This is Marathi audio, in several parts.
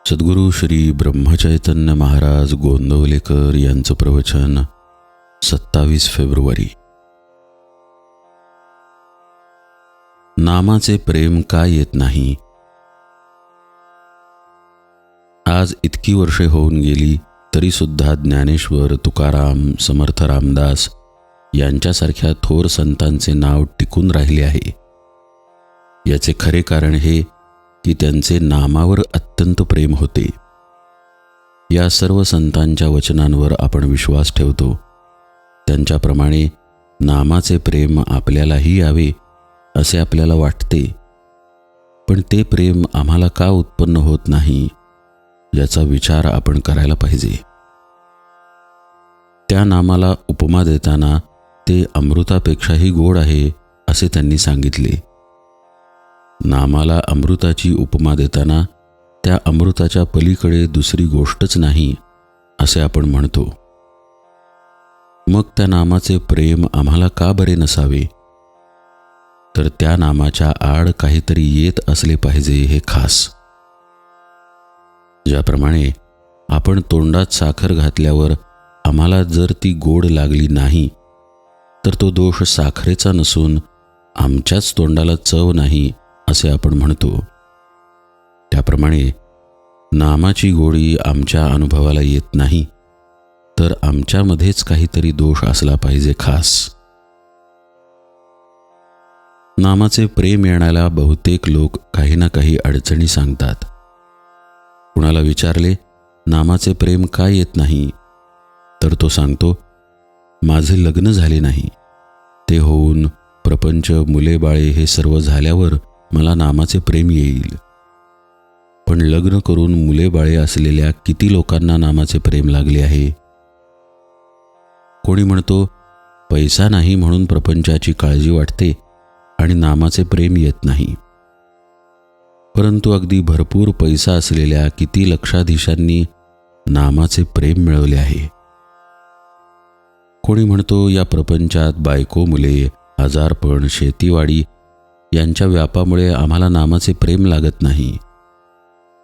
सद्गुरू श्री ब्रह्मचैतन्य महाराज गोंदवलेकर यांचं प्रवचन 27 फेब्रुवारी. नामाचे प्रेम का येत नाही? आज इतकी वर्षे होऊन गेली तरी सुद्धा ज्ञानेश्वर, तुकाराम, समर्थ रामदास यांच्यासारख्या थोर संतांचे नाव टिकून राहिले आहे. याचे खरे कारण हे की त्यांचे नामावर अत्यंत प्रेम होते. या सर्व संतांच्या वचनांवर आपण विश्वास ठेवतो. त्यांच्याप्रमाणे नामाचे प्रेम आपल्यालाही यावे असे आपल्याला वाटते, पण ते प्रेम आम्हाला का उत्पन्न होत नाही याचा विचार आपण करायला पाहिजे. त्या नामाला उपमा देताना ते अमृतापेक्षाही गोड आहे असे त्यांनी सांगितले. नामाला अमृताची उपमा देताना त्या अमृताच्या पलीकडे दुसरी गोष्टच नाही असे आपण म्हणतो. मग त्या नामाचे प्रेम आम्हाला का बरे नसावे? तर त्या नामाच्या आड काहीतरी येत असले पाहिजे हे खास. ज्याप्रमाणे आपण तोंडात साखर घातल्यावर आम्हाला जर ती गोड लागली नाही तर तो दोष साखरेचा नसून आमच्याच तोंडाला चव नाही असे आपण म्हणतो. त्याप्रमाणे नामाची गोडी आमच्या अनुभवाला येत नाही तर आमच्यामध्येच काहीतरी दोष असला पाहिजे खास. नामाचे प्रेम येण्याला बहुतेक लोक काही ना काही अडचणी सांगतात. कुणाला विचारले नामाचे प्रेम का येत नाही तर तो सांगतो, माझे लग्न झाले नाही, ते होऊन प्रपंच, मुले बाळे हे सर्व झाल्यावर मला नामाचे प्रेम येईल. पण लग्न करून मुले बाळे असलेल्या किती लोकांना नामाचे प्रेम लागले आहे? कोणी म्हणतो पैसा नाही म्हणून प्रपंचाची काळजी वाटते आणि नामाचे प्रेम येत नाही. परंतु अगदी भरपूर पैसा असलेल्या किती लक्षाधीशांनी नामाचे प्रेम मिळवले आहे. कोणी म्हणतो या प्रपंचात बायको, मुले, आजारपण, शेतीवाडी यांच्या व्यापामुळे आम्हाला नामाचे प्रेम लागत नाही.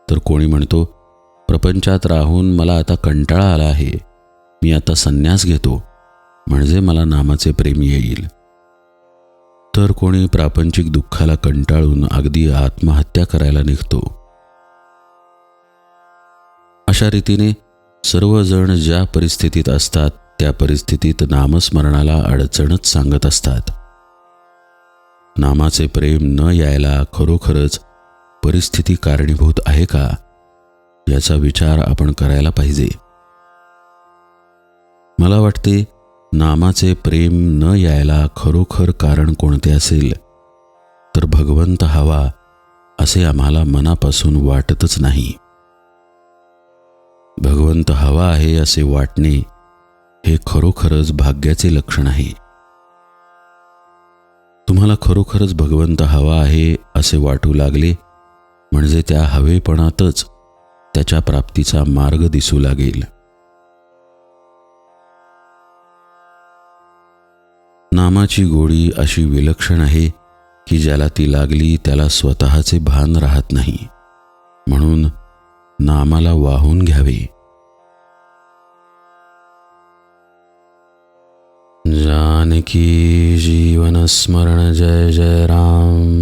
तर कोणी म्हणतो प्रपंचात राहून मला आता कंटाळा आला आहे, मी आता संन्यास घेतो म्हणजे मला नामाचे प्रेम येईल. तर कोणी प्रापंचिक दुःखाला कंटाळून अगदी आत्महत्या करायला निघतो. अशा रीतीने सर्वजण ज्या परिस्थितीत असतात त्या परिस्थितीत नामस्मरणाला अडचणच सांगत असतात. नामाचे प्रेम न यायला खरोखरच परिस्थिती कारणीभूत आहे का याचा विचार आपण करायला पाहिजे. मला वाटते नामाचे प्रेम न यायला खरोखर कारण कोणते असेल तर भगवंत हवा असे आम्हाला मनापासून वाटतच नाही. भगवंत हवा आहे असे वाटणे हे खरोखरच भाग्याचे लक्षण आहे. तुम्हाला खरोखरच भगवंत हवा आहे असे वाटू लागले म्हणजे त्या हवेपणातच त्याच्या प्राप्तीचा मार्ग दिसू लागेल. नामाची गोडी अशी विलक्षण आहे की ज्याला ती लागली त्याला स्वतःचे भान राहत नाही. म्हणून नामाला वाहून घ्यावे. जानकी जीवन स्मरण जय जय राम.